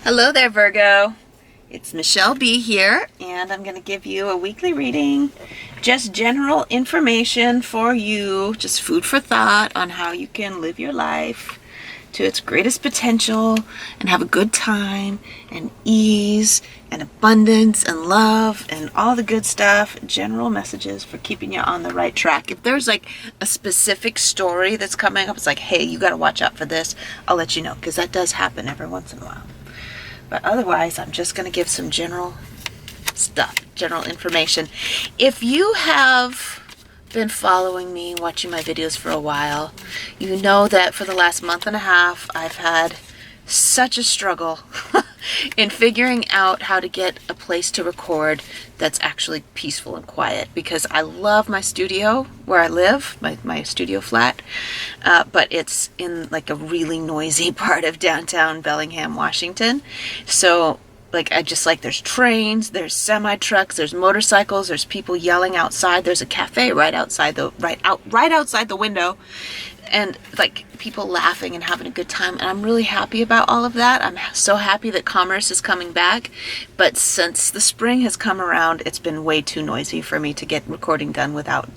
Hello there, Virgo. It's Michelle B here, and I'm going to give you a weekly reading. Just general information for you, just food for thought on how you can live your life to its greatest potential and have a good time and ease and abundance and love and all the good stuff. General messages for keeping you on the right track. If there's like a specific story that's coming up, it's like, hey, you got to watch out for this, I'll let you know, because that does happen every once in a while. But otherwise, I'm just going to give some general stuff, general information. If you have been following me, watching my videos for a while, you know that for the last month and a half, I've had such a struggle in figuring out how to get a place to record that's actually peaceful and quiet, because I love my studio where I live, my studio flat, but it's in like a really noisy part of downtown Bellingham, Washington. So there's trains, there's semi trucks, there's motorcycles, there's people yelling outside, there's a cafe right outside the window, and like people laughing and having a good time. And I'm really happy about all of that. I'm so happy that commerce is coming back. But since the spring has come around, it's been way too noisy for me to get recording done without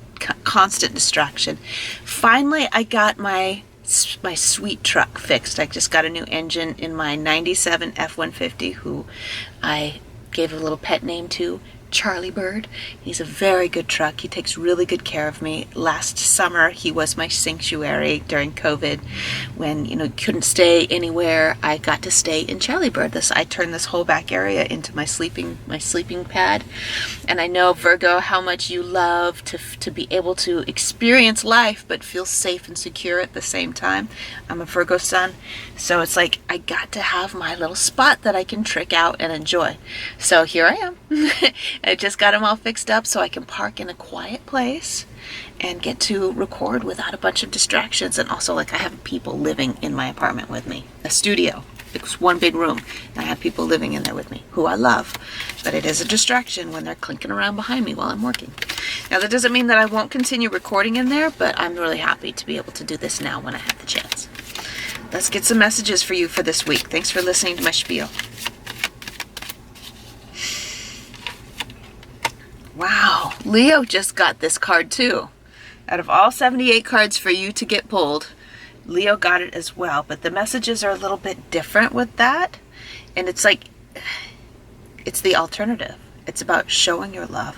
constant distraction. Finally, I got my sweet truck fixed. I just got a new engine in my 97 F-150, who I gave a little pet name to, Charlie Bird. He's a very good truck. He takes really good care of me. Last summer, he was my sanctuary during COVID. When, couldn't stay anywhere, I got to stay in Charlie Bird. I turned this whole back area into my sleeping pad. And I know, Virgo, how much you love to be able to experience life, but feel safe and secure at the same time. I'm a Virgo sun, so it's like I got to have my little spot that I can trick out and enjoy. So here I am. I just got them all fixed up so I can park in a quiet place and get to record without a bunch of distractions. And also, I have people living in my apartment with me. A studio. It's one big room. And I have people living in there with me, who I love. But it is a distraction when they're clinking around behind me while I'm working. Now, that doesn't mean that I won't continue recording in there, but I'm really happy to be able to do this now when I have the chance. Let's get some messages for you for this week. Thanks for listening to my spiel. Wow, Leo just got this card too. Out of all 78 cards for you to get pulled, Leo got it as well. But the messages are a little bit different with that. And it's like, it's the alternative. It's about showing your love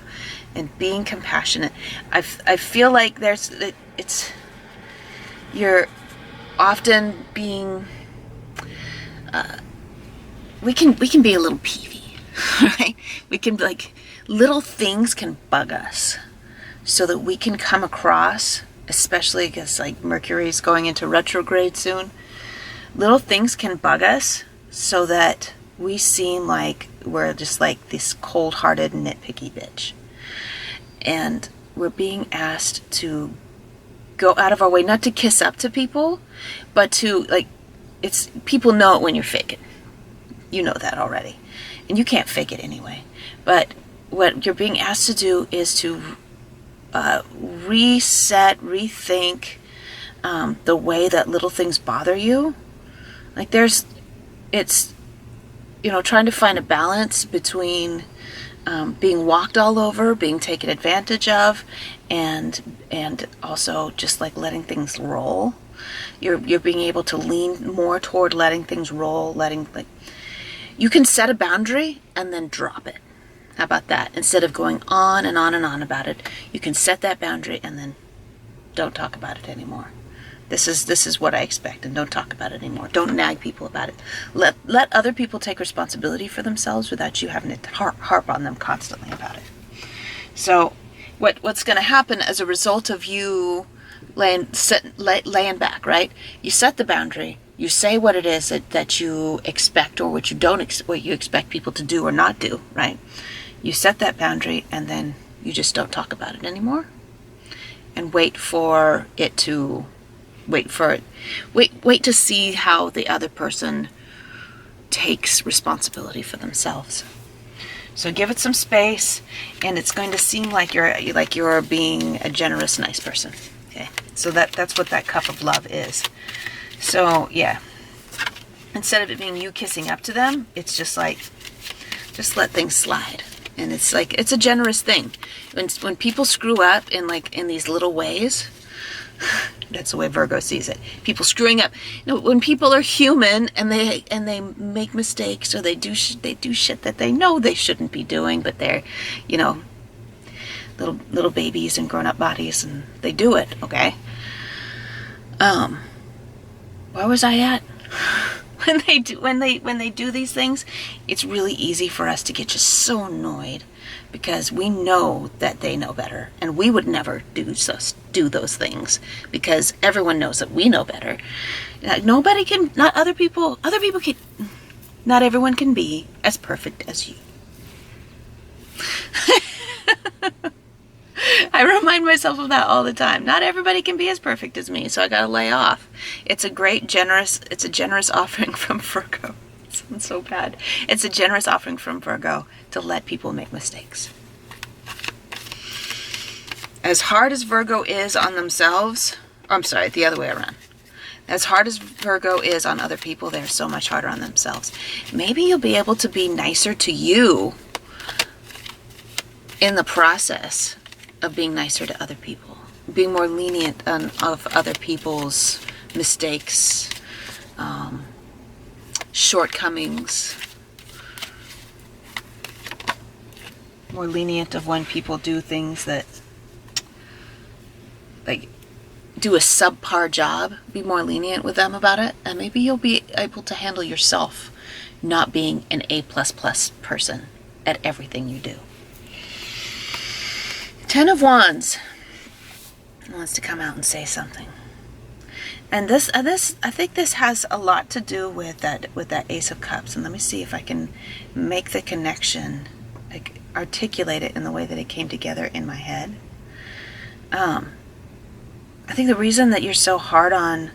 and being compassionate. I feel like you're often being, we can be a little peevy, right? We can little things can bug us so that we can come across, especially because Mercury's going into retrograde soon. Little things can bug us so that we seem like we're just like this cold-hearted, nitpicky bitch. And we're being asked to go out of our way, not to kiss up to people, but to people know it when you're faking. You know that already. And you can't fake it anyway. But what you're being asked to do is to reset, rethink the way that little things bother you. It's trying to find a balance between being walked all over, being taken advantage of, and also just letting things roll. You're being able to lean more toward letting things roll, you can set a boundary and then drop it. How about that? Instead of going on and on and on about it, you can set that boundary and then don't talk about it anymore. This is what I expect, and don't talk about it anymore. Don't nag people about it. Let other people take responsibility for themselves without you having to harp on them constantly about it. So what's going to happen as a result of you laying back, right? You set the boundary. You say what it is that you expect, or what you expect people to do or not do, right? You set that boundary, and then you just don't talk about it anymore, and wait to see how the other person takes responsibility for themselves. So give it some space, and it's going to seem like you're being a generous, nice person. Okay, so that's what that cup of love is. So yeah, instead of it being you kissing up to them, it's just like, just let things slide. And it's like, it's a generous thing. When people screw up in these little ways, that's the way Virgo sees it. People screwing up. When people are human and they make mistakes, or they do shit that they know they shouldn't be doing, but they're, little babies in grown-up bodies, and they do it. Okay. Where was I at? When they do these things, it's really easy for us to get just so annoyed, because we know that they know better, and we would never do those things, because everyone knows that we know better. Not everyone can be as perfect as you. I remind myself of that all the time. Not everybody can be as perfect as me, so I gotta lay off. It's a generous offering from Virgo. It sounds so bad. It's a generous offering from Virgo to let people make mistakes. As hard as Virgo is on themselves, I'm sorry, the other way around. As hard as Virgo is on other people, they're so much harder on themselves. Maybe you'll be able to be nicer to you in the process of being nicer to other people, being more lenient of other people's mistakes, shortcomings, more lenient of when people do things that, like, do a subpar job. Be more lenient with them about it, and maybe you'll be able to handle yourself not being an A++ person at everything you do. 10 of Wands wants to come out and say something. And this I think this has a lot to do with that Ace of Cups. And let me see if I can make the connection, like articulate it in the way that it came together in my head. I think the reason that you're so hard on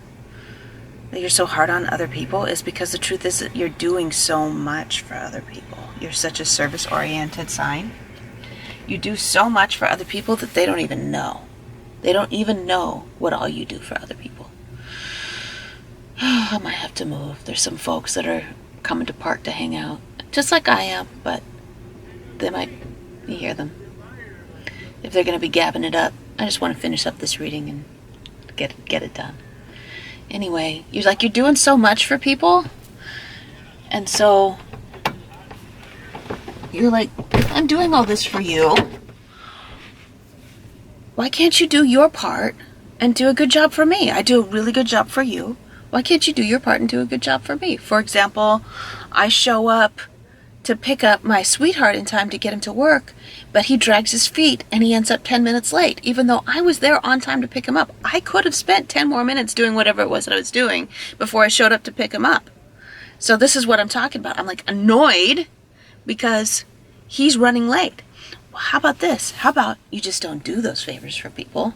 other people is because the truth is that you're doing so much for other people. You're such a service-oriented sign. You do so much for other people that they don't even know. They don't even know what all you do for other people. I might have to move. There's some folks that are coming to park to hang out, just like I am, but they might, you hear them. If they're going to be gabbing it up, I just want to finish up this reading and get it done. Anyway, you're doing so much for people, and so you're like, I'm doing all this for you. Why can't you do your part and do a good job for me? I do a really good job for you. Why can't you do your part and do a good job for me? For example, I show up to pick up my sweetheart in time to get him to work, but he drags his feet and he ends up 10 minutes late, even though I was there on time to pick him up. I could have spent 10 more minutes doing whatever it was that I was doing before I showed up to pick him up. So this is what I'm talking about. I'm like annoyed because he's running late. Well, how about this? How about you just don't do those favors for people?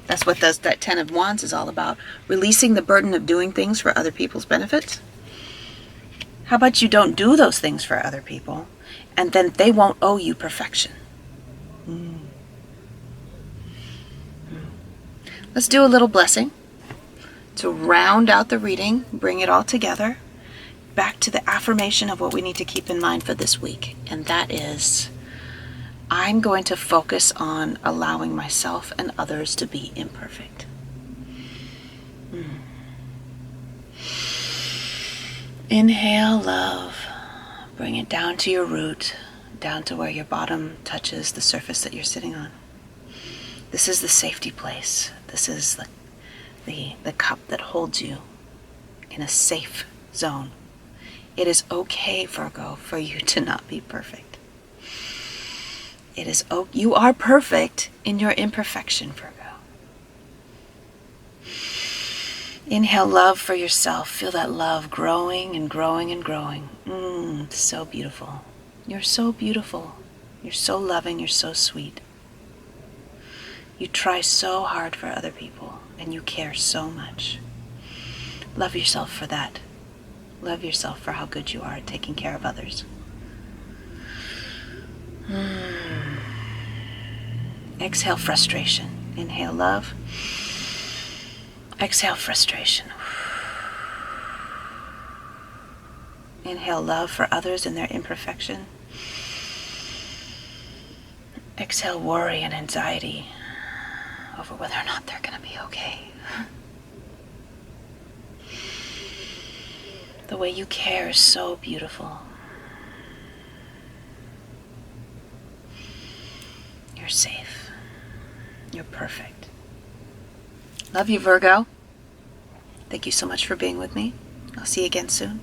That's what that 10 of Wands is all about. Releasing the burden of doing things for other people's benefits. How about you don't do those things for other people, and then they won't owe you perfection. Let's do a little blessing to round out the reading, bring it all together, back to the affirmation of what we need to keep in mind for this week. And that is, I'm going to focus on allowing myself and others to be imperfect. Inhale love. Bring it down to your root, down to where your bottom touches the surface that you're sitting on. This is the safety place. This is the cup that holds you in a safe zone. It is okay, Virgo, for you to not be perfect. You are perfect in your imperfection, Virgo. Inhale love for yourself. Feel that love growing and growing and growing. So beautiful. You're so beautiful. You're so loving. You're so sweet. You try so hard for other people, and you care so much. Love yourself for that. Love yourself for how good you are at taking care of others. Exhale frustration. Inhale love. Exhale frustration. Inhale love for others and their imperfection. Exhale worry and anxiety over whether or not they're going to be okay. The way you care is so beautiful. You're safe. You're perfect. Love you, Virgo. Thank you so much for being with me. I'll see you again soon.